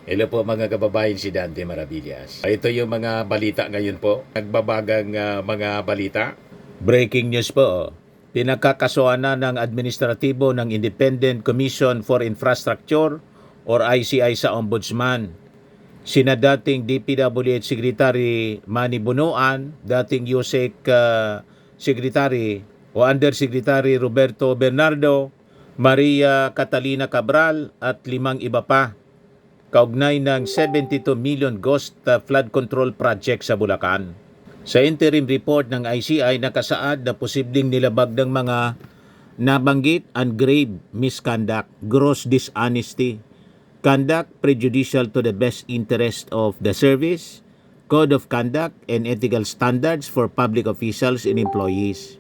Hello po mga kababayan, si Dante Maravillas. Ito yung mga balita ngayon po. Nagbabagang mga balita. Breaking news po. Pinagkakasuhan na ng administratibo ng Independent Commission for Infrastructure or ICI sa Ombudsman. Sina dating DPWH Secretary Manny Bunuan, dating USEC Secretary o Undersecretary Roberto Bernardo, Maria Catalina Cabral at 5 iba pa kaugnay ng 72 million ghost flood control project sa Bulacan. Sa interim report ng ICI nakasaad na posibleng nilabag ng mga nabanggit and grave misconduct, gross dishonesty, conduct prejudicial to the best interest of the service, code of conduct and ethical standards for public officials and employees.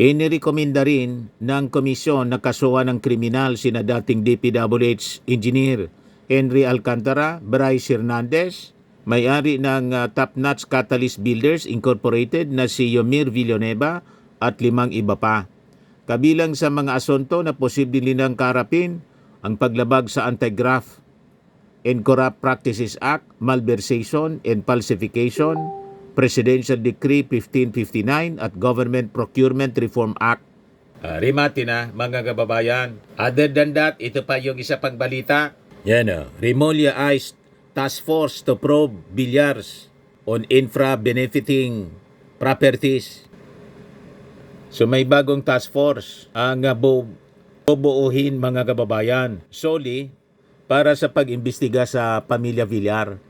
Inirekomenda rin ng komisyon na kasuhan ng kriminal sina dating DPWH Engineer Henry Alcantara, Bryce Hernandez, may-ari ng Top Notch Catalyst Builders Incorporated na si Yomir Villanueva at 5 iba pa. Kabilang sa mga asunto na posible nilang karapin ang paglabag sa Anti-Graft and Corrupt Practices Act, malversation and falsification, Presidential Decree 1559 at Government Procurement Reform Act. Rimati na mga kababayan. Other than that, ito pa yung isa pang balita. Yan o. Remulla Ice Task Force to probe Bilyars on infra benefiting properties. So may bagong task force ang bubuuhin mga kababayan solely para sa pag-imbestiga sa pamilya Villar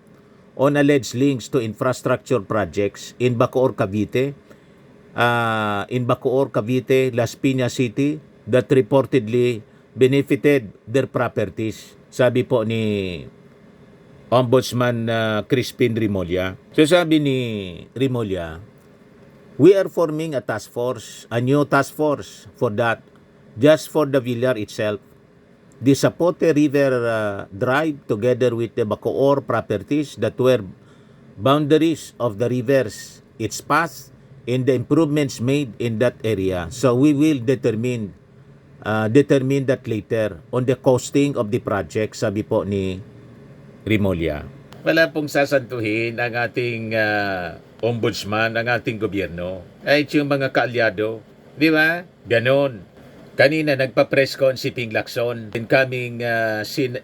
on alleged links to infrastructure projects in Bacoor, Cavite, Las Piñas City that reportedly benefited their properties. Sabi po ni Ombudsman Crispin Remulla. So sabi ni Remulla, we are forming a task force, a new task force for that, just for the Villar itself. The Zapote River Drive together with the Bacoor properties that were boundaries of the rivers, its path, and the improvements made in that area. So we will determine that later on the costing of the project, sabi po ni Remulla. Wala pong sasantuhin ang ating ombudsman, ang ating gobyerno. Ay yung mga kaalyado. Di ba? Ganon. Kanina nagpa-press con si Ping Lacson, incoming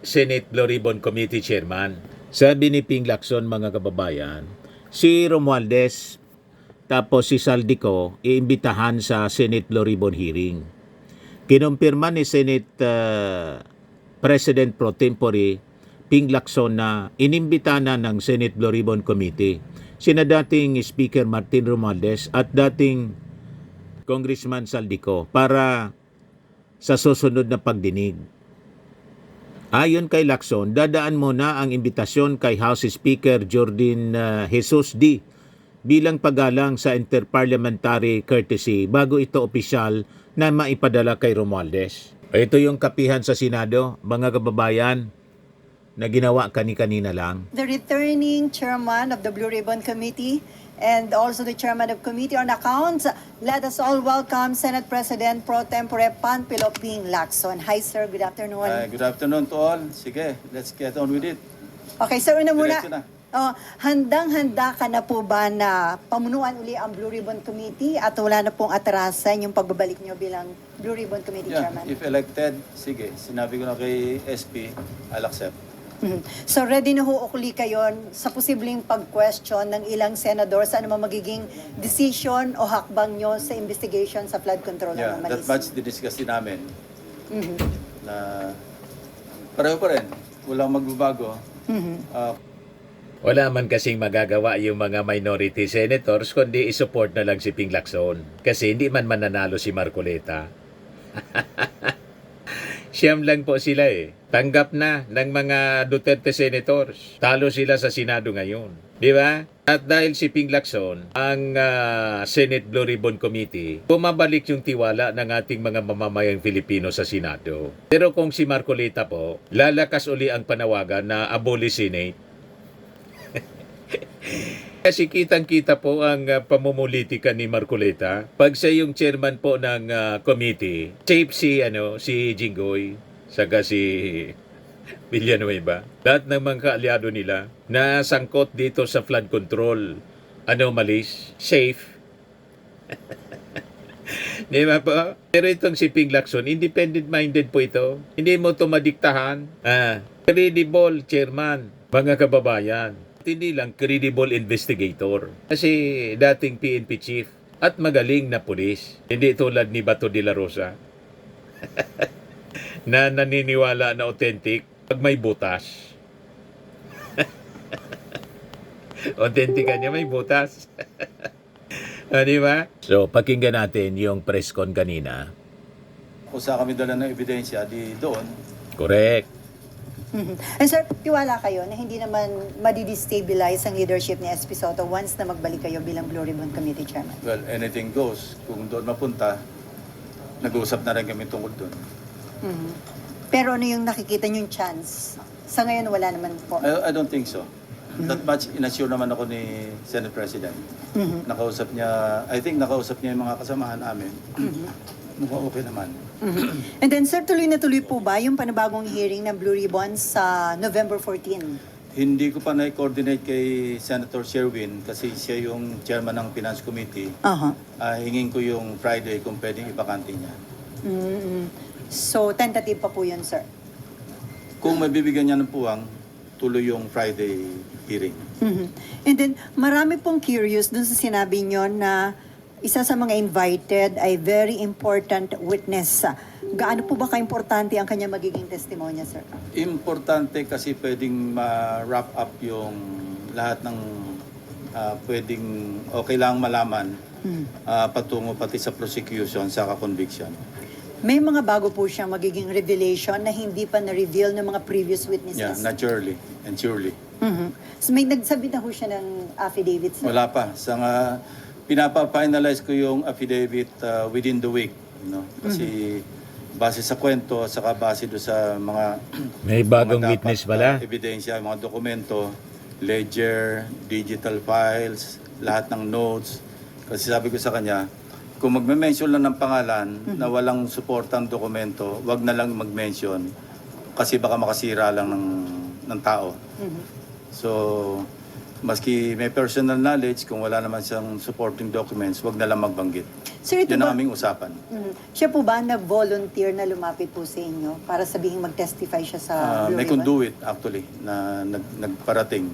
Senate Blue Ribbon Committee Chairman. Sabi ni Ping Lacson, mga kababayan, si Romualdez tapos si Saldico iimbitahan sa Senate Blue Ribbon hearing. Kinumpirma ni Senate President Pro Tempore Ping Lacson na inimbita na ng Senate Blue Ribbon Committee sina dating Speaker Martin Romualdez at dating Congressman Saldico para sa susunod na pagdinig. Ayon kay Lacson, dadaan muna ang imbitasyon kay House Speaker Jordan Jesus D. bilang paggalang sa interparliamentary courtesy bago ito opisyal na maipadala kay Romualdez. Ito yung kapihan sa Senado, mga kababayan, na ginawa kani-kanina lang. The returning chairman of the Blue Ribbon Committee and also the chairman of Committee on Accounts, let us all welcome Senate President Pro Tempore Panfilo Ping Lacson. Hi sir, good afternoon. Good afternoon to all. Sige, let's get on with it. Okay, sir, una muna. Diretso na. Handang-handa ka na po ba na pamunuan uli ang Blue Ribbon Committee at wala na pong atrasan yung pagbabalik nyo bilang Blue Ribbon Committee Yeah, Chairman? if elected, sige. Sinabi ko na kay SP, I'll accept. So ready na ho uli kayo sa posibleng pag-question ng ilang senador sa ano magiging decision o hakbang nyo sa investigation sa flood control Yeah, ng that Malis? much didiscuss din namin. Na pareho pa rin. Walang magbabago. Wala man kasing magagawa yung mga minority senators kundi isupport na lang si Ping Lacson. Kasi hindi man mananalo si Marcoleta. Siyam lang po sila eh. Tanggap na ng mga Duterte senators. Talo sila sa Senado ngayon. Di ba? At dahil si Ping Lacson, ang Senate Blue Ribbon Committee, bumabalik yung tiwala ng ating mga mamamayang Filipino sa Senado. Pero kung si Marcoleta po, lalakas uli ang panawagan na abolish Senate. Kasi kitang-kita po ang pamumulitika ni Marcoleta. Pag siya yung chairman po ng committee, safe si Jinggoy, saka si Villanueva. Lahat ng mga kaalyado nila na sangkot dito sa flood control, anomalies, safe. Di ba po? Pero itong si Ping Lacson, independent-minded po ito. Hindi mo ito madiktahan. Credible chairman, mga kababayan. At hindi lang credible investigator. Kasi dating PNP chief at magaling na pulis. Hindi tulad ni Bato de la Rosa na naniniwala na authentic pag may butas. Authentic ka niya, may butas. Di ba? So, pakinggan natin yung press con kanina. Kung saan kami dala ng ebidensya, di doon. Correct. And sir, tiwala kayo na hindi naman madidestabilize ang leadership ni SP Soto once na magbalik kayo bilang Blue Ribbon Committee Chairman? Well, anything goes. Kung doon mapunta, nag-uusap na rin kami tungkol doon. Pero ano yung nakikita niyong chance? Sa ngayon, wala naman po. I don't think so. That much inassure naman ako ni Senate President. Nakausap niya, I think nakausap niya yung mga kasamahan namin. Mukhang okay naman. And then sir, tuloy na tuloy po ba yung panibagong hearing ng Blue Ribbon sa November 14? Hindi ko pa na-coordinate kay Senator Sherwin kasi siya yung chairman ng Finance Committee. Hingin ko yung Friday kung pwedeng ipakante niya. So, tentative pa po yun, sir. Kung mabibigyan niya ng puwang, tuloy yung Friday hearing. And then, marami pong curious dun sa sinabi nyo na isa sa mga invited ay very important witness. Gaano po ba ka-importante ang kanya magiging testimonya, sir? Importante kasi pwedeng ma-wrap up yung lahat ng pwedeng o kailangang malaman patungo pati sa prosecution sa conviction. May mga bago po siyang magiging revelation na hindi pa na-reveal ng mga previous Yeah, witnesses. naturally and surely. So may nagsabi na ho siya ng affidavit, sir? Wala pa. Sa nga, pinapa-finalize ko yung affidavit within the week. Kasi base sa kwento, saka base do sa mga May bagong mga dapat, witness pala. ebidensya, mga dokumento, ledger, digital files, lahat ng notes. Kasi sabi ko sa kanya, kung magme-mention lang ng pangalan na walang suportang dokumento, wag na lang mag-mention kasi baka makasira lang ng tao. So, maski may personal knowledge, kung wala naman siyang supporting documents, wag na lang magbanggit. Sir, ito Yan ba, ang aming usapan. siya po ba nag-volunteer na lumapit po sa inyo para sabihin mag-testify siya sa Blue May Ribbon? conduit actually na nagparating.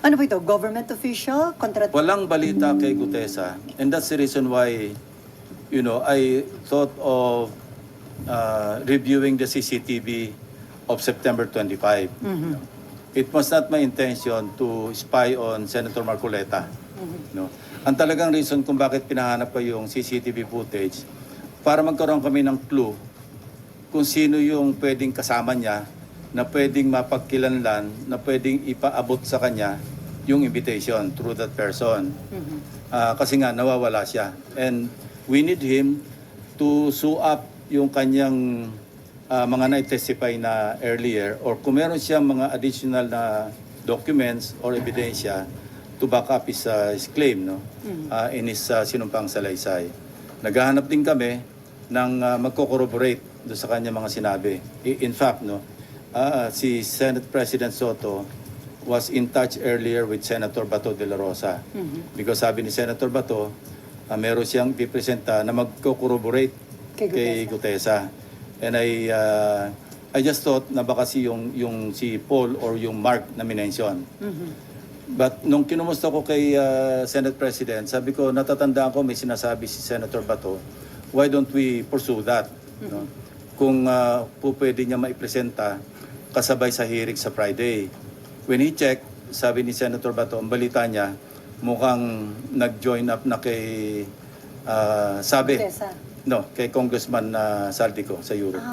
Ano po ito? Government official? Walang balita kay Gutesa, and that's the reason why, I thought of reviewing the CCTV of September 25. It was not my intention to spy on Senator Marcoleta. No? Ang talagang reason kung bakit pinahanap ko yung CCTV footage, para magkaroon kami ng clue kung sino yung pwedeng kasama niya, na pwedeng mapagkilanlan, na pwedeng ipaabot sa kanya yung invitation through that person. Kasi nga, nawawala siya. And we need him to sue up yung kanyang mga na-testify na earlier, or kung meron siyang mga additional na documents or ebidensya to back up his claim in his sinumpang salaysay. Naghahanap din kami ng magko-corroborate doon sa kanya mga sinabi. In fact, si Senate President Soto was in touch earlier with Senator Bato de la Rosa. Because sabi ni Senator Bato, meron siyang pipresenta na magko-corroborate kay Gutesa. And I just thought na baka yung si Paul or yung Mark na minention. But nung kinumusta ko kay Senate President, sabi ko, natatandaan ko may sinasabi si Senator Bato, why don't we pursue that? No? Kung po pwede niya maipresenta kasabay sa hearing sa Friday. When he checked, sabi ni Senator Bato, ang balita niya, mukhang nag-join up na kay Gutesa. kay Congressman Saldico sa Europe.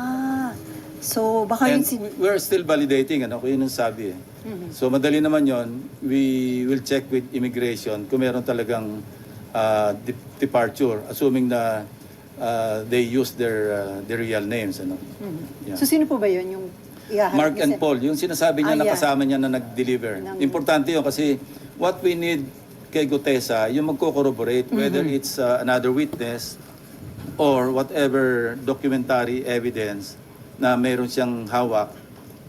So baka And yun we're still validating, kung yun ang sabi. So madali naman yon. We will check with immigration kung meron talagang departure, assuming na they use their real names. Yeah. So sino po ba yun yung ihaharap Mark ni and Sen- Paul, yung sinasabi niya na yeah. kasama niya na nag-deliver. Importante yun kasi what we need kay Gutesa, yung magko-corroborate, whether it's another witness or whatever documentary evidence na meron siyang hawak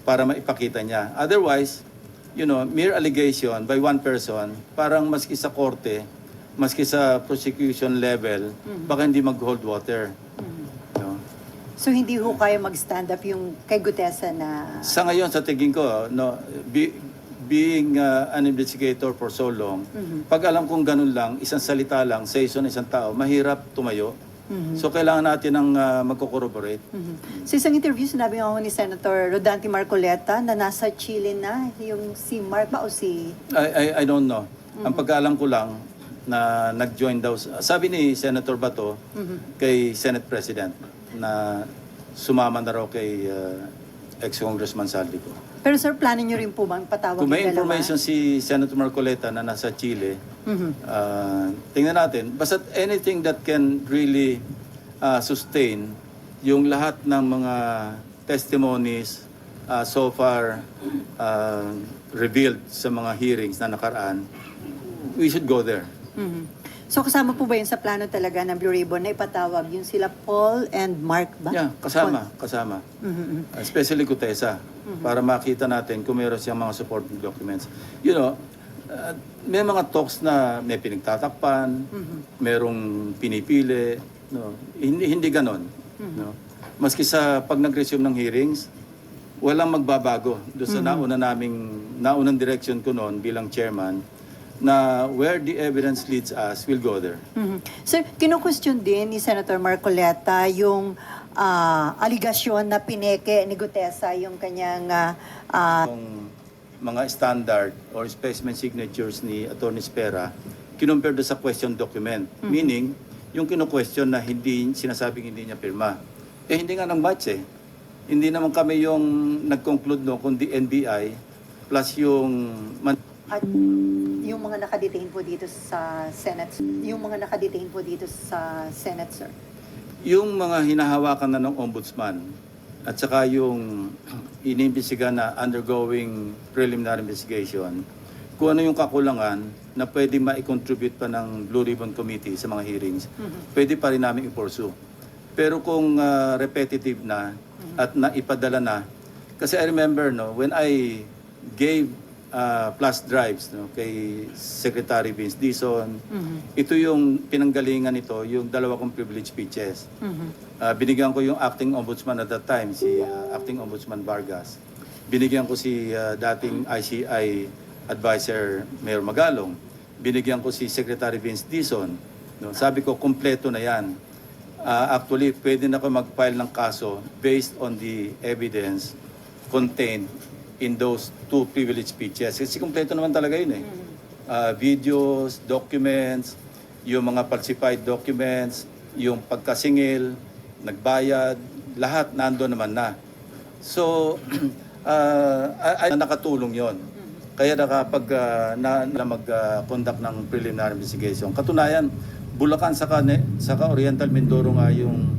para maipakita niya. Otherwise, mere allegation by one person, parang maski sa korte, maski sa prosecution level, baka hindi mag-hold water. No? So hindi ho kayo mag-stand up yung kay Gutesa na... Sa ngayon, sa tingin ko, being an investigator for so long, pag alam kong ganun lang, isang salita lang, sa isang tao, mahirap tumayo. So kailangan natin ng magko-corroborate. Sa isang interview, sinabi nga ho ni Senator Rodante Marcoleta na nasa Chile na yung si Mark ba o si... I don't know. Ang pagkaalam ko lang, na nag-join daw, sabi ni Senator Bato kay Senate President na sumama na raw kay ex-Congressman Saldico. Pero sir, plano nyo rin po bang patawag Kung may yung dalawa? information si Senator Marcoleta na nasa Chile, tingnan natin. Basta anything that can really sustain yung lahat ng mga testimonies so far revealed sa mga hearings na nakaraan, we should go there. So kasama po ba yun sa plano talaga ng Blue Ribbon na ipatawag yung sila Paul and Mark ba? Yeah, kasama. Especially Gutesa, para makita natin kung meron siyang mga supporting documents. May mga talks na may pinagtatakpan, merong pinipili, no? Hindi ganon. No? Maski sa pag nag-resume ng hearings, walang magbabago. Doon sa naunang direction ko noon bilang chairman, na where the evidence leads us, we'll go there. Sir, kinu-question din ni Senator Marcoleta yung aligasyon na pineke ni Gutesa yung kanyang Yung mga standard or specimen signatures ni Attorney Spera, kinumpare doon sa question document. Meaning, yung kinu-question na sinasabing hindi niya pirma. Hindi nga nang match eh. Hindi naman kami yung nag-conclude kundi NBI plus yung... at yung mga nakadetain po dito sa Senate, sir. Yung mga hinahawakan na ng ombudsman at saka yung inimbestiga na undergoing preliminary investigation, kung ano yung kakulangan na pwede ma-contribute pa ng Blue Ribbon Committee sa mga hearings, pwede pa rin namin i-pursue. Pero kung repetitive na at naipadala na, kasi I remember when I gave plus drives kay Secretary Vince Dizon. Ito yung pinanggalingan nito, yung dalawa kong privilege speeches. Binigyan ko yung acting ombudsman at that time, si acting ombudsman Vargas. Binigyan ko si dating ICI advisor Mayor Magalong. Binigyan ko si Secretary Vince Dizon. Sabi ko, kompleto na yan. Actually, pwede na ako mag-file ng kaso based on the evidence contained in those two privilege speeches. Kasi kompleto naman talaga yun eh. Videos, documents, yung mga falsified documents, yung pagkasingil, nagbayad, lahat nandoon naman na. So, nakatulong yon. Kaya nakapag mag-conduct ng preliminary investigation. Katunayan, Bulacan saka Oriental Mindoro nga yung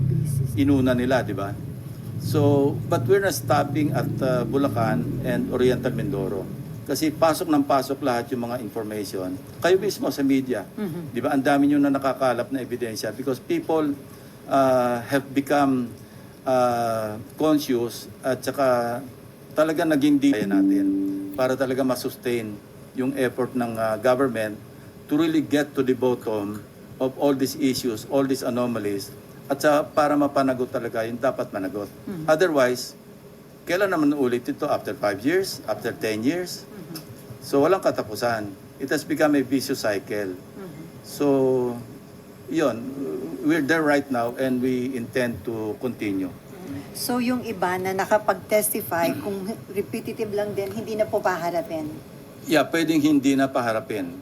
inuna nila, di ba? So, but we're not stopping at Bulacan and Oriental Mindoro. Kasi pasok ng pasok lahat yung mga information. Kayo mismo sa media, di ba? Ang dami nyo na nakakalap na ebidensya because people have become conscious at saka talaga naging kaya natin para talaga masustain yung effort ng government to really get to the bottom of all these issues, all these anomalies, at para mapanagot talaga yung dapat managot. Otherwise, kailan naman ulit ito? After 5 years? After 10 years? So, walang katapusan. It has become a vicious cycle. So, yun. We're there right now and we intend to continue. So yung iba na nakapag-testify, kung repetitive lang din, hindi na po paharapin? Yeah, pwedeng hindi na paharapin.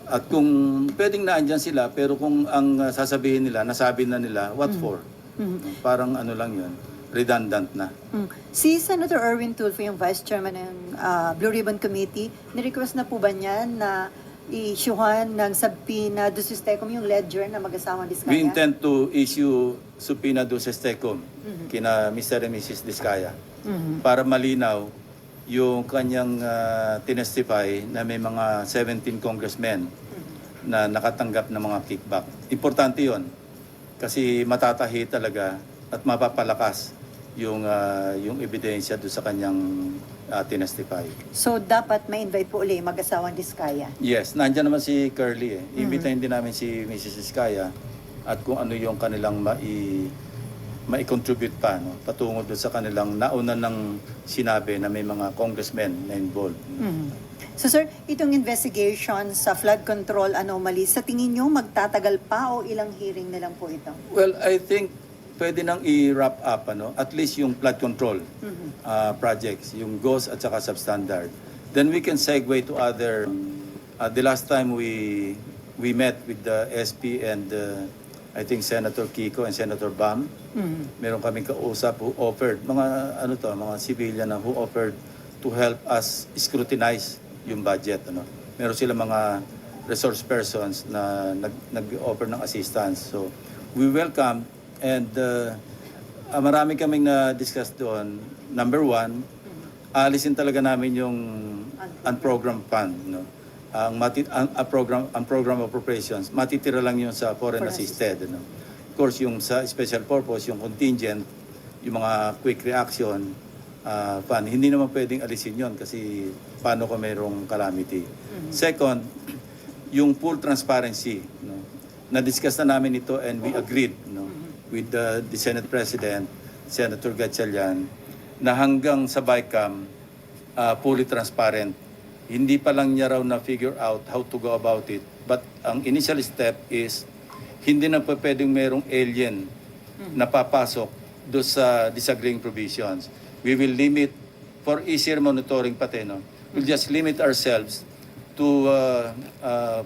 At kung pwedeng naandyan sila, pero kung ang sasabihin nila, nasabi na nila, what for? Parang ano lang yun, redundant na. Si Senator Erwin Tulfo, yung Vice Chairman ng Blue Ribbon Committee, nirequest na po ba niya na i-issuehan ng subpoena do Sistecom yung ledger na mag-asawang Diskaya? We intend to issue subpoena do Sistecom kina Mr. and Mrs. Diskaya para malinaw yung kanyang tinestify na may mga 17 congressmen na nakatanggap ng mga kickback. Importante yon kasi matatahi talaga at mapapalakas yung ebidensya doon sa kanyang tinestify. So, dapat ma-invite po uli mag-asawang Diskaya. Yes, nandiyan naman si Curly eh. Imbitahin din namin si Mrs. Iskaya at kung ano yung kanilang mai-contribute pa, no? Patungo doon sa kanilang nauna ng sinabi na may mga congressmen na involved. So sir, itong investigation sa flood control anomaly, sa tingin nyo magtatagal pa o ilang hearing na lang po ito? Well, I think pwede nang i-wrap up at least yung flood control projects, yung GOES at saka substandard. Then we can segue to other. The last time we met with the SP and I think Senator Kiko and Senator Bam, meron kaming kausap who offered mga civilian na who offered to help us scrutinize yung budget. Meron sila mga resource persons na nag-offer ng assistance. So we welcome. And marami kaming na-discuss doon. Number one, alisin talaga namin yung unprogrammed fund. Ang program appropriations, matitira lang yun sa foreign assisted. Of course, yung sa special purpose, yung contingent, yung mga quick reaction fund, hindi naman pwedeng alisin yun kasi paano kung mayroong calamity. Second, yung full transparency. Na-discuss na namin ito and we agreed with the Senate President, Senator Gatchalian, na hanggang sa BICAM, fully transparent. Hindi pa lang niya raw na-figure out how to go about it. But ang initial step is, hindi na pa pwedeng merong alien na papasok doon sa disagreeing provisions. We will limit, for easier monitoring pati, we'll just limit ourselves to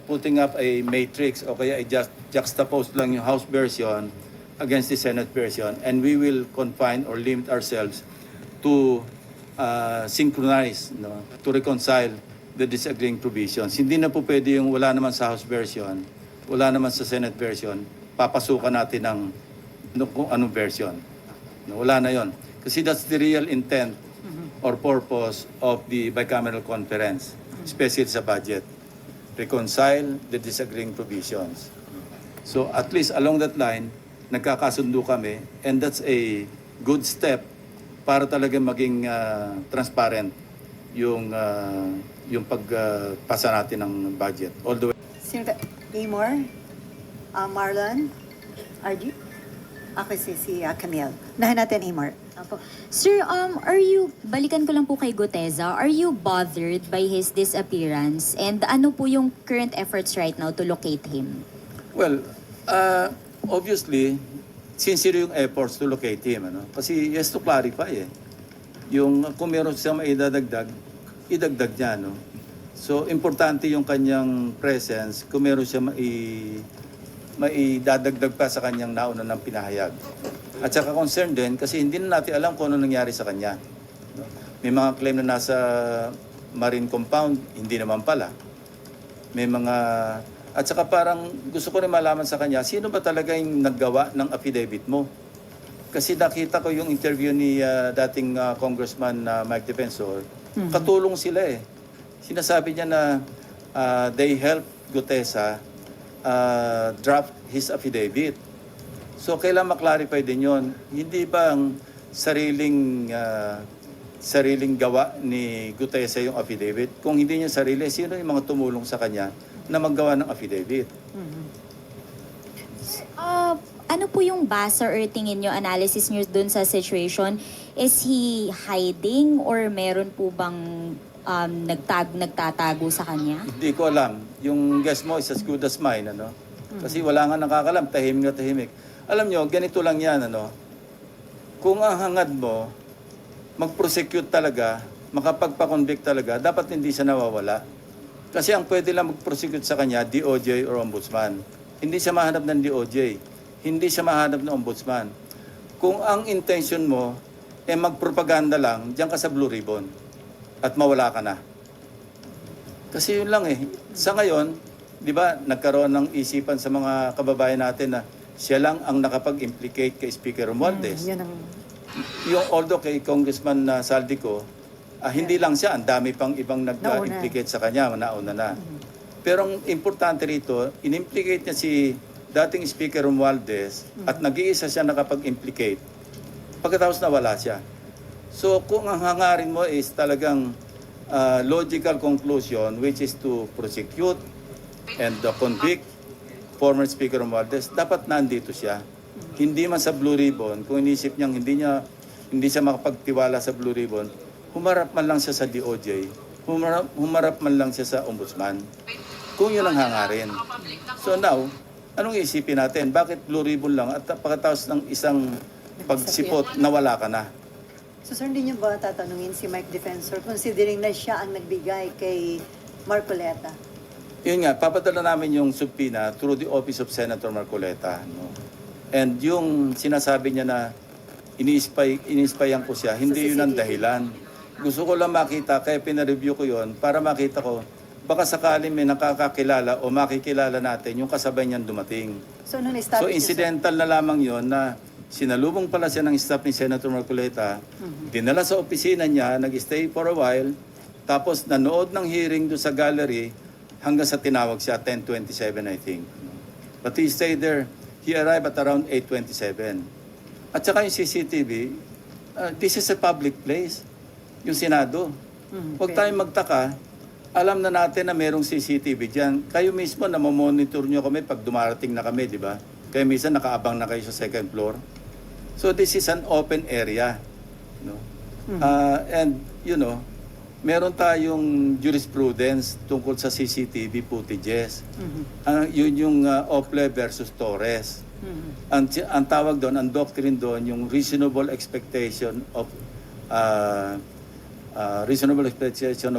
putting up a matrix o kaya just juxtapose lang yung House version against the Senate version, and we will confine or limit ourselves to synchronize, to reconcile the disagreeing provisions. Hindi na po pwede yung wala naman sa House version, wala naman sa Senate version, papasukan natin ng kung anong version. Wala na yon. Kasi that's the real intent or purpose of the bicameral conference, especially sa budget. Reconcile the disagreeing provisions. So at least along that line, nagkakasundo kami, and that's a good step para talaga maging transparent yung pagpasa natin ng budget all the way. Sino Amor? Marlon? RG? Ako si Camille. Nahin natin, Amor. Apo. Sir, balikan ko lang po kay Guteza. Are you bothered by his disappearance? And ano po yung current efforts right now to locate him? Well, obviously, sincere yung efforts to locate him. Kasi he has to clarify yung kung meron siyang maidadagdag, idagdag niya. So, importante yung kanyang presence kung meron siya maidadagdag pa sa kanyang nauna ng pinahayag. At saka concerned din kasi hindi na natin alam kung ano nangyari sa kanya. May mga claim na nasa marine compound, hindi naman pala. May mga... At saka parang gusto ko rin malaman sa kanya, sino ba talaga yung naggawa ng affidavit mo? Kasi nakita ko yung interview ni dating Congressman Mike Defensor, katulong sila Sinasabi niya na they helped Gutesa draft his affidavit. So, kailangan maklarify din yon. Hindi ba ang sariling gawa ni Gutesa yung affidavit? Kung hindi niya sarili, sino yung mga tumulong sa kanya na maggawa ng affidavit? Ano po yung basa or tingin nyo, analysis nyo dun sa situation? Is he hiding or meron po bang nagtatago sa kanya? Hindi ko alam. Yung guess mo is as good as mine. Kasi wala nga nakakalam, tahimik na tahimik. Alam nyo, ganito lang yan. Kung ang hangad mo, mag-prosecute talaga, makapagpa-convict talaga, dapat hindi siya nawawala. Kasi ang pwede lang mag-prosecute sa kanya, DOJ or Ombudsman. Hindi siya mahanap ng DOJ. Hindi siya mahanap ng Ombudsman. Kung ang intention mo, magpropaganda lang, diyan ka sa Blue Ribbon at mawala ka na. Kasi yun lang Sa ngayon, di ba, nagkaroon ng isipan sa mga kababayan natin na siya lang ang nakapag-implicate kay Speaker Romualdez. Yung although kay Congressman Saldico, hindi lang siya, ang dami pang ibang nag-implicate sa kanya, nauna na. Pero ang importante rito, in-implicate niya si dating Speaker Romualdez at nag-iisa siya nakapag-implicate. Pagkatapos nawala siya. So kung ang hangarin mo is talagang logical conclusion, which is to prosecute and convict former Speaker Romualdez, dapat nandito siya. Hindi man sa Blue Ribbon, kung inisip niyang hindi siya makapagtiwala sa Blue Ribbon, humarap man lang siya sa DOJ, humarap man lang siya sa Ombudsman. Kung yun ang hangarin. So now, anong isipin natin? Bakit Blue Ribbon lang at pagkatapos ng isang pagsipot, nawala ka na? So sir, hindi niyo ba tatanungin si Mike Defensor considering na siya ang nagbigay kay Marcoleta? Yun nga, papadala namin yung subpoena through the office of Senator Marcoleta. No? And yung sinasabi niya na iniispayan ko siya, hindi yun ang dahilan. Gusto ko lang makita, kaya pinareview ko yun, para makita ko, baka sakaling may nakakakilala o makikilala natin yung kasabay niyang dumating. So nung So na-establish niyo, sir, incidental na lamang yon na sinalubong pala siya ng staff ni Senator Marcoleta, dinala sa opisina niya, nag-stay for a while, tapos nanood ng hearing doon sa gallery hanggang sa tinawag siya 10:27 I think. But he stayed there. He arrived at around 8:27. At saka yung CCTV, this is a public place. Yung Senado. Huwag tayong magtaka. Alam na natin na merong CCTV dyan. Kayo mismo na mamonitor nyo kami pag dumarating na kami, di ba? Kaya minsan nakaabang na kayo sa second floor. So this is an open area. No? And, you know, meron tayong jurisprudence tungkol sa CCTV footages. Yun yung Ople versus Torres. Ang tawag doon, ang doctrine doon, yung reasonable expectation of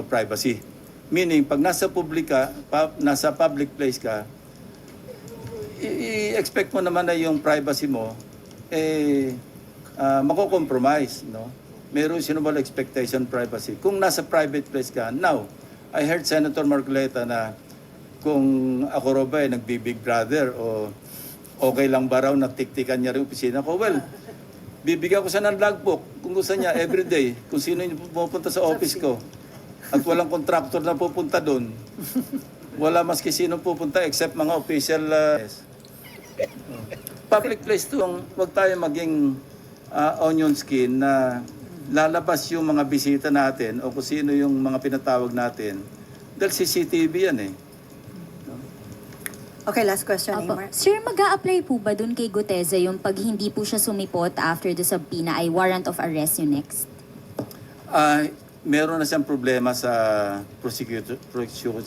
privacy. Meaning, pag nasa public place ka, i-expect mo naman na yung privacy mo mako-compromise, no? May reasonable expectation privacy. Kung nasa private place ka, now, I heard Senator Marcoleta na kung ako raw ba nagbi-Big Brother o okay lang ba raw na tiktikan niya rin opisina ko, well, bibigyan ko siya ng logbook kung gusto niya everyday, kung sino yung pupunta sa office ko. At walang contractor na pupunta doon. Wala maski sino pupunta except mga official. Public place to, huwag tayo maging onion skin na lalabas yung mga bisita natin o kung sino yung mga pinatawag natin. Dahil CCTV yan eh. Okay, last question, Opo. Amar. Sir, mag-a-apply po ba dun kay Guteza yung pag hindi po siya sumipot after the subpoena ay warrant of arrest yung next? Meron na siyang problema sa prosecution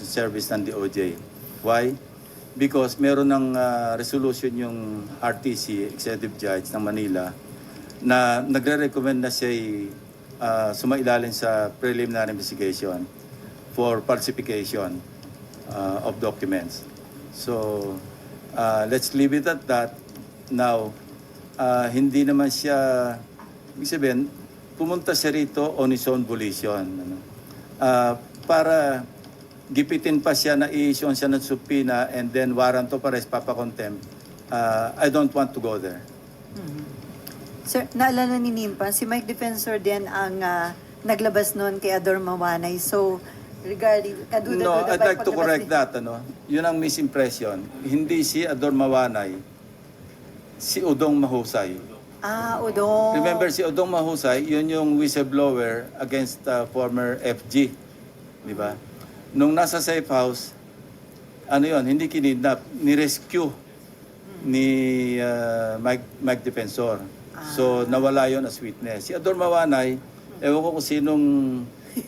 service ng DOJ. Why? Because meron ng resolution yung RTC, Executive Judge ng Manila, na nagre-recommend na siya sumailalim sa preliminary investigation for falsification of documents. So, let's leave it at that. Now, hindi naman siya, ibig sabihin, pumunta siya rito on his own volition. Para gipitin pa siya na i-issue siya ng subpoena and then warrant of arrest, papakontempt. I don't want to go there. Sir, naalala ni Nimpan, si Mike Defensor din ang naglabas noon kay Ador Mawanay. So, regarding kaduda-duda No, I'd ba like to paglabas correct ni- that. Yun ang misimpression. Hindi si Ador Mawanay, si Udong Mahusay. Udong. Remember si Udong Mahusay, yun yung whistleblower against former FG. Di ba? Nung nasa safe house, hindi kinidnap, ni-rescue ni Mike Defensor. So, nawala yon as witness. Si Ador Mawanay, ewan ko kung sinong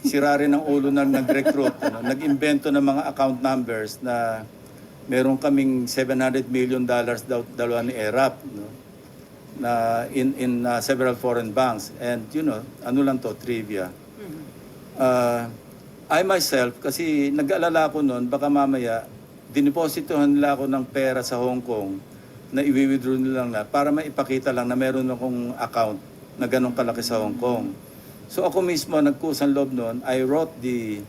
sirari ng ulo na nag-recruit, nag-invento ng mga account numbers na meron kaming $700 million daw dalawa ni ERAP, na in several foreign banks. And ano lang to, trivia. I myself, kasi nag-aalala ko noon, baka mamaya, dinipositohan nila ako ng pera sa Hong Kong na i-withdraw nila lang para maipakita lang na meron akong account na ganong kalaki sa Hong Kong. So ako mismo, nagkusang loob noon, I wrote the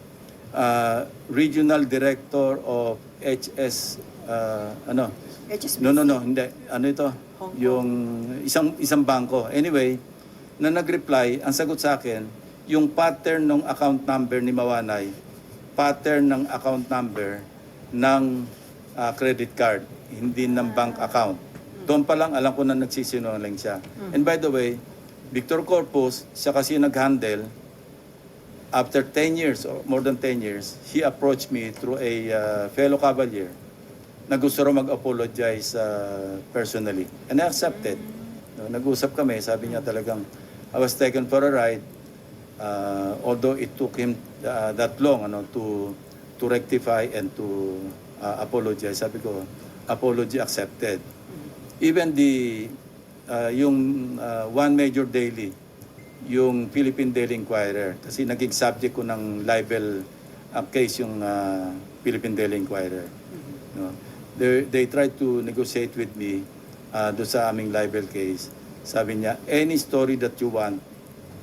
regional director of HSBC. No, hindi. Ano ito? Hong Kong. Yung isang bangko. Anyway, na nag-reply, ang sagot sa akin, yung pattern ng account number ni Mawanay, pattern ng account number ng credit card, hindi ng bank account. Doon pa lang alam ko na nagsisinungaling siya. And by the way, Victor Corpus, siya kasi nag-handle. After 10 years, or more than 10 years, he approached me through a fellow cavalier na gusto raw mag-apologize personally. And I accepted. No, nag-usap kami, sabi niya talagang, I was taken for a ride, although it took him that long to rectify and to apologize. Sabi ko, apology accepted. Even yung one major daily, yung Philippine Daily Inquirer, kasi naging subject ko ng libel case yung Philippine Daily Inquirer. No? They tried to negotiate with me doon sa aming libel case. Sabi niya, any story that you want,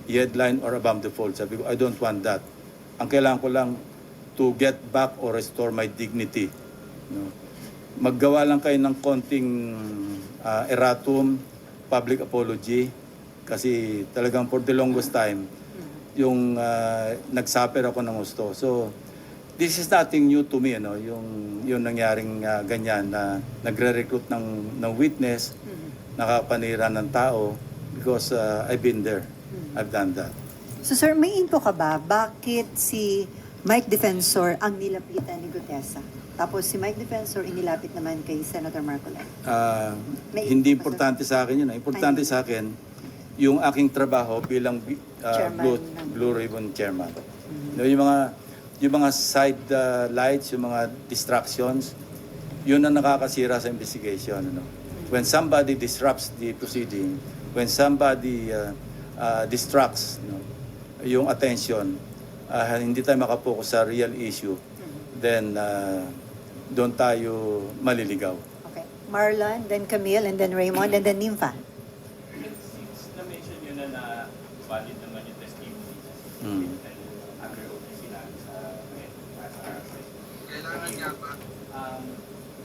headline or above the fold. Sabi ko, I don't want that. Ang kailangan ko lang to get back or restore my dignity. No? Maggawa lang kayo ng konting erratum, public apology, kasi talagang for the longest time, yung nagsuffer ako ng gusto. So, this is nothing new to me, yung nangyaring ganyan na nagre-recruit ng witness, nakapanira ng tao, because I've been there. I've done that. So sir, may info ka ba? Bakit si Mike Defensor ang nilapitan ni Gutesa? Tapos si Mike Defensor inilapit naman kay Senator Marcoleta. May Hindi info pa, importante sa akin yun. Importante sa akin, yung aking trabaho bilang Chairman Blue Ribbon Chairman. No, yung mga side lights, yung mga distractions, yun ang nakakasira sa investigation. When somebody disrupts the proceeding, when somebody distracts yung attention, hindi tayo makapokus sa real issue, then doon tayo maliligaw. Okay. Marlon, then Camille, and then Raymond, and then Nympha. Since na-mention nyo na valid naman yung testimony under oath na sila sa kailangan nga ba?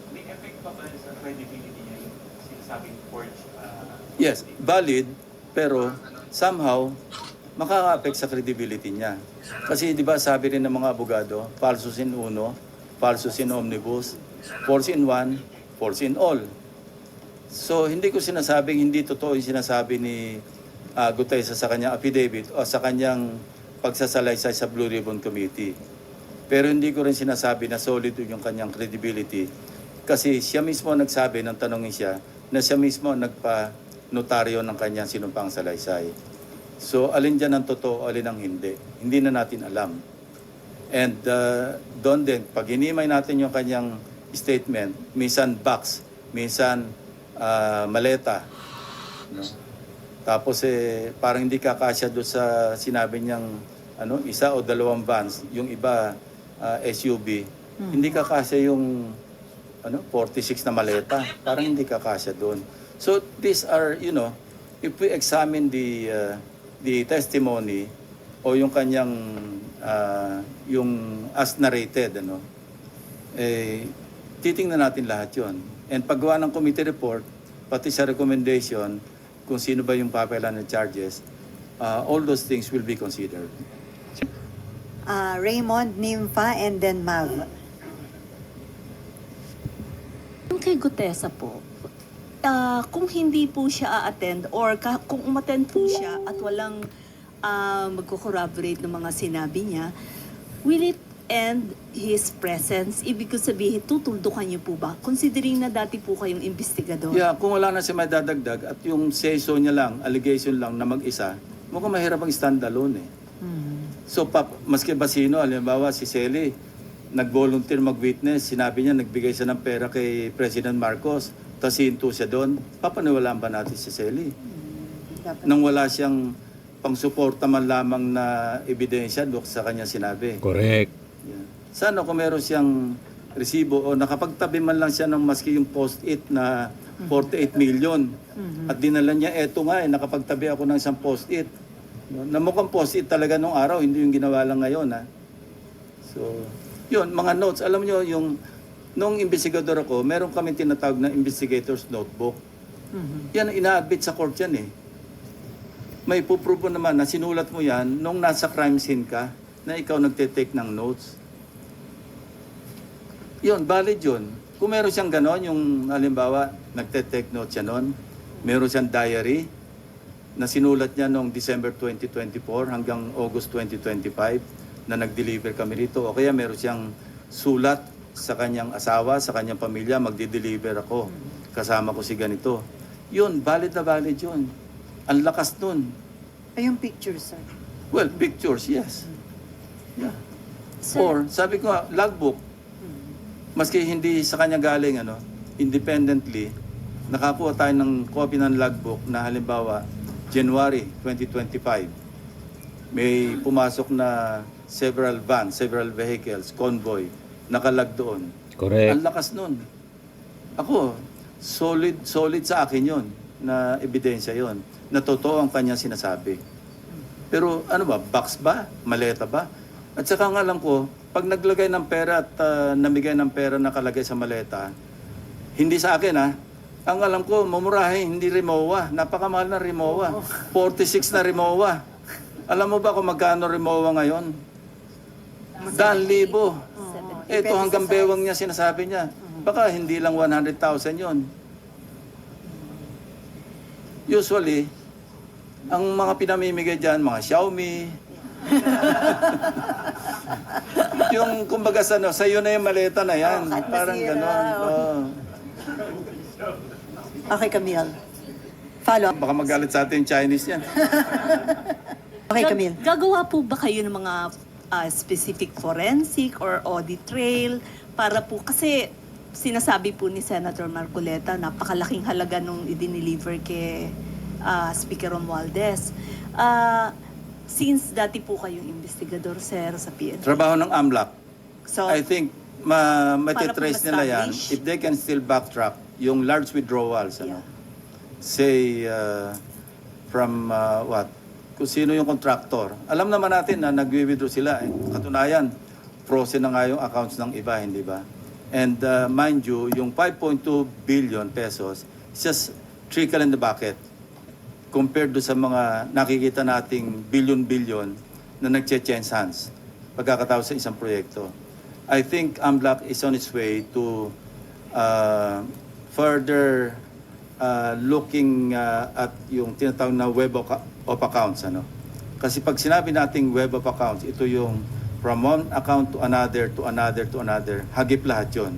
May effect pa ba sa credibility niya yung sinasabing forged? Yes, valid, pero somehow makaka-affect sa credibility niya. Kasi di ba sabi rin ng mga abogado, falsus in uno, falsus in omnibus, false in one, false in all. So hindi ko sinasabing hindi totoo yung sinasabi ni Gutesa sa kanyang affidavit o sa kanyang pagsasalaysay sa Blue Ribbon Committee. Pero hindi ko rin sinasabi na solid yung kanyang credibility kasi siya mismo nagsabi nang tanongin siya na siya mismo nagpa-notaryo ng kanyang sinumpang salaysay. So alin dyan ang totoo, alin ang hindi. Hindi na natin alam. And doon din, pag hinimay natin yung kanyang statement, minsan box, minsan maleta. No? Tapos parang hindi kakasya doon sa sinabi niyang isa o dalawang vans, yung iba SUV. Hindi kakasya yung 46 na maleta. Parang hindi kakasya doon. So these are, if we examine the testimony o yung kanyang yung as narrated, titingnan natin lahat yon. And paggawa ng committee report, pati sa recommendation, kung sino ba yung papayalan ng charges, all those things will be considered. Raymond, Nympha, and then Mav. Yung kay Gutesa po, kung hindi po siya a-attend or kung umattend po siya at walang magko-corroborate ng mga sinabi niya, will it end his presence? Ibig ko sabihin, tutuldukan niyo po ba? Considering na dati po kayong investigador. Yeah, kung wala na siya may dadagdag at yung say-so niya lang, allegation lang na mag-isa, mukhang mahirap ang stand-alone eh. So, maski ba sino, halimbawa si Sally, nag-volunteer mag-witness, sinabi niya, nagbigay siya ng pera kay President Marcos, tapos hinto siya doon, papaniwalaan ba natin si Sally? Nang wala siyang pangsuporta man lamang na ebidensya doon sa kanya sinabi. Correct. Yeah. Sana kung meron siyang resibo o nakapagtabi man lang siya ng maski yung post-it na 48 million. At dinala niya, eto nga nakapagtabi ako ng isang post-it. Na mukhang post-it talaga nung araw, hindi yung ginawa lang ngayon. So, yun, mga notes. Alam nyo, nung investigador ako, meron kami tinatawag na investigator's notebook. Yan, ina-admit sa court yan eh. May puprobo naman na sinulat mo yan nung nasa crime scene ka na ikaw nagte-take ng notes. Yun, valid yun. Kung meron siyang ganon, yung halimbawa, nagte-take notes siya nun, meron siyang diary, na sinulat niya noong December 2024 hanggang August 2025 na nag-deliver kami rito. O kaya meron siyang sulat sa kanyang asawa, sa kanyang pamilya, magdi-deliver ako. Kasama ko si ganito. Yun, valid na valid yun. Ang lakas nun. Ay, yung pictures, sir. Well, pictures, yes. Yeah. Sir, Or, sabi ko nga, logbook. Maski hindi sa kanya galing, independently, nakakuha tayo ng copy ng logbook na halimbawa, January 2025. May pumasok na several vans, several vehicles, convoy, nakalag doon. Correct. Ang lakas nun. Ako, solid sa akin yon na ebidensya yon na totoo ang kanyang sinasabi. Pero ano ba, box ba? Maleta ba? At saka nga alam ko, pag naglagay ng pera at namigay ng pera nakalagay sa maleta, hindi sa akin ang alam ko, mamurahin, hindi Rimowa. Napakamahal na Rimowa. 46 na Rimowa. Alam mo ba kung magkano Rimowa ngayon? 1,000. Ito hanggang bewang niya sinasabi niya. Baka hindi lang 100,000 yon. Usually, ang mga pinamimigay dyan, mga Xiaomi, yung kumbaga sa iyo na yung maleta na yan. At Parang masira, ganon. Oh. Okay, Camille. Follow up. Baka magalit sa atin yung Chinese yan. Okay, Camille. Gagawa po ba kayo ng mga specific forensic or audit trail para po, kasi sinasabi po ni Senator Marcoleta, napakalaking halaga nung i-deliver kay Speaker Romualdez. Since dati po kayong investigador, sir, sa PNP. Trabaho ng AMLAC. So, I think matitrace nila yan ma-establish. if they can still backtrack yung large withdrawals. Yeah. Say, from what? Kung sino yung contractor. Alam naman natin na nag-withdraw sila. Katunayan, frozen na nga yung accounts ng iba, hindi ba? And mind you, yung 5.2 billion pesos is just trickle in the bucket compared do sa mga nakikita nating billion-billion na nagche-change hands pagkakatapos sa isang proyekto. I think AMLAC is on its way to further looking at yung tinatawag na web of accounts. Kasi pag sinabi nating web of accounts, ito yung from one account to another, to another, to another. Hagip lahat yun.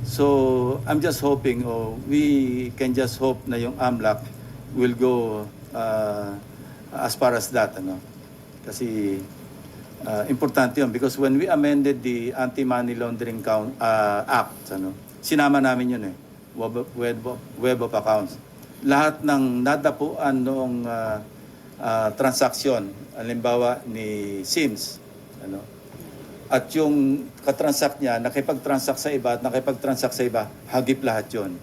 So, I'm just hoping, we can just hope na yung AMLAC will go as far as that. Kasi importante yun because when we amended the Anti-Money Laundering Act, sinama namin yun web of accounts. Lahat ng nadapuan noong transaksyon, halimbawa ni Sims, at yung katransact niya, nakipag-transact sa iba at nakipag-transact sa iba, hagip lahat yon.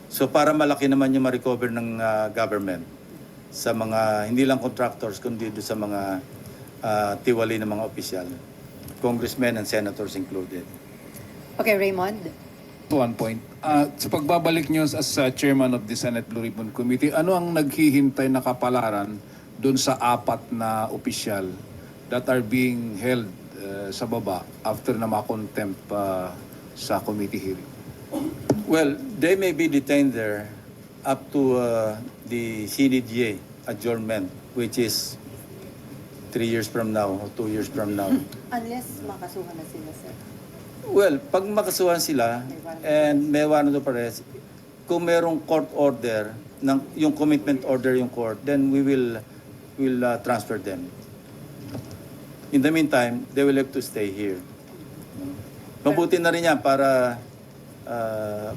So para malaki naman yung ma-recover ng government sa mga, hindi lang contractors, kundi doon sa mga tiwali ng mga opisyal, congressmen and senators included. Okay, Raymond. One point. Sa pagbabalik nyo as chairman of the Senate Blue Ribbon Committee, ano ang naghihintay na kapalaran doon sa 4 na opisyal that are being held sa baba after na ma-contempt sa committee hearing? Well, they may be detained there up to the CDDA adjournment, which is 3 years from now or 2 years from now. Unless makasuhan na sila, sir. Well, pag makasuhan sila and may warrant of arrest, kung merong court order, yung commitment order yung court, then we will transfer them. In the meantime, they will have to stay here. Mabuti na rin yan para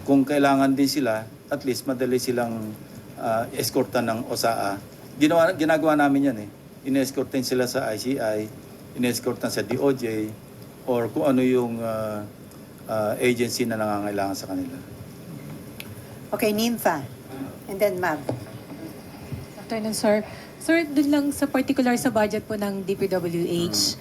kung kailangan din sila, at least madali silang escortan ng OSAA. Ginagawa namin yan In-escortan sila sa ICI, in-escortan sa DOJ, or kung ano yung agency na nangangailangan sa kanila. Okay, Nympha. And then Mab. Afternoon, sir. Sir, dun lang sa particular sa budget po ng DPWH,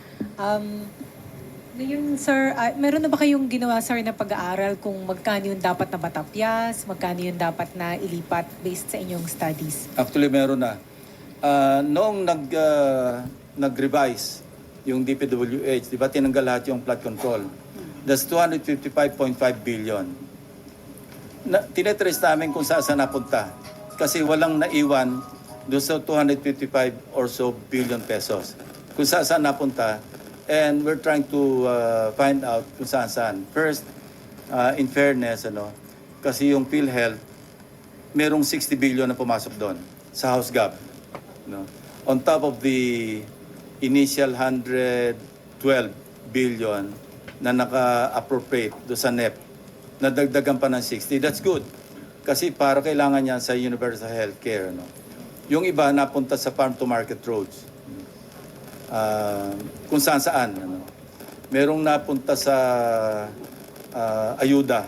ngayon, sir, meron na ba kayong ginawa, sir, na pag-aaral kung magkano yung dapat na matapyas, magkano yung dapat na ilipat based sa inyong studies? Actually, meron na. Noong nag-revise yung DPWH, di ba tinanggal lahat yung flood control? That's 255.5 billion. Tinetrace namin kung saan napunta. Kasi walang naiwan doon sa 255 or so billion pesos. Kung saan napunta, and we're trying to find out kung saan. First, in fairness, kasi yung PhilHealth, merong 60 billion na pumasok doon sa House Gov. On top of the initial 112 billion na naka-appropriate do sa NEP, nadagdagan pa ng 60. That's good. Kasi para kailangan yan sa universal healthcare. Yung iba napunta sa farm to market roads. Kung saan. Merong napunta sa ayuda.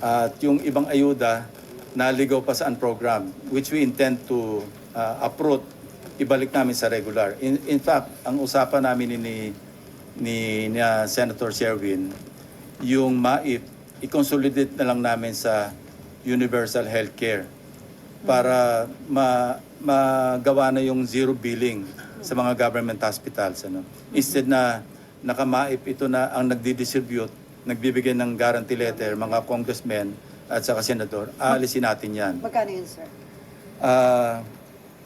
At yung ibang ayuda, naligaw pa sa program, which we intend to uproot, ibalik namin sa regular. In fact, ang usapan namin ni Senator Sherwin, yung MAIP, i-consolidate na lang namin sa universal healthcare para magawa na yung zero billing sa mga government hospitals. Instead na naka-MAIP, ito na ang nagdi-distribute, nagbibigay ng guarantee letter, mga congressmen at saka senador, aalisin natin yan. Magkano yun, sir?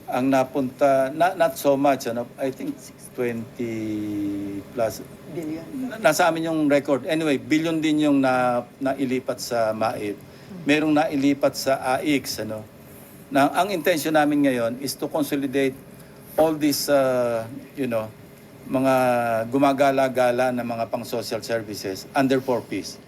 Ang napunta, not so much, I think 20 plus. Billion. Nasa amin yung record. Anyway, billion din yung nailipat sa MAIP. Merong nailipat sa AIX. Na, ang intention namin ngayon is to consolidate all these, mga gumagala-gala na mga pang-social services under 4Ps.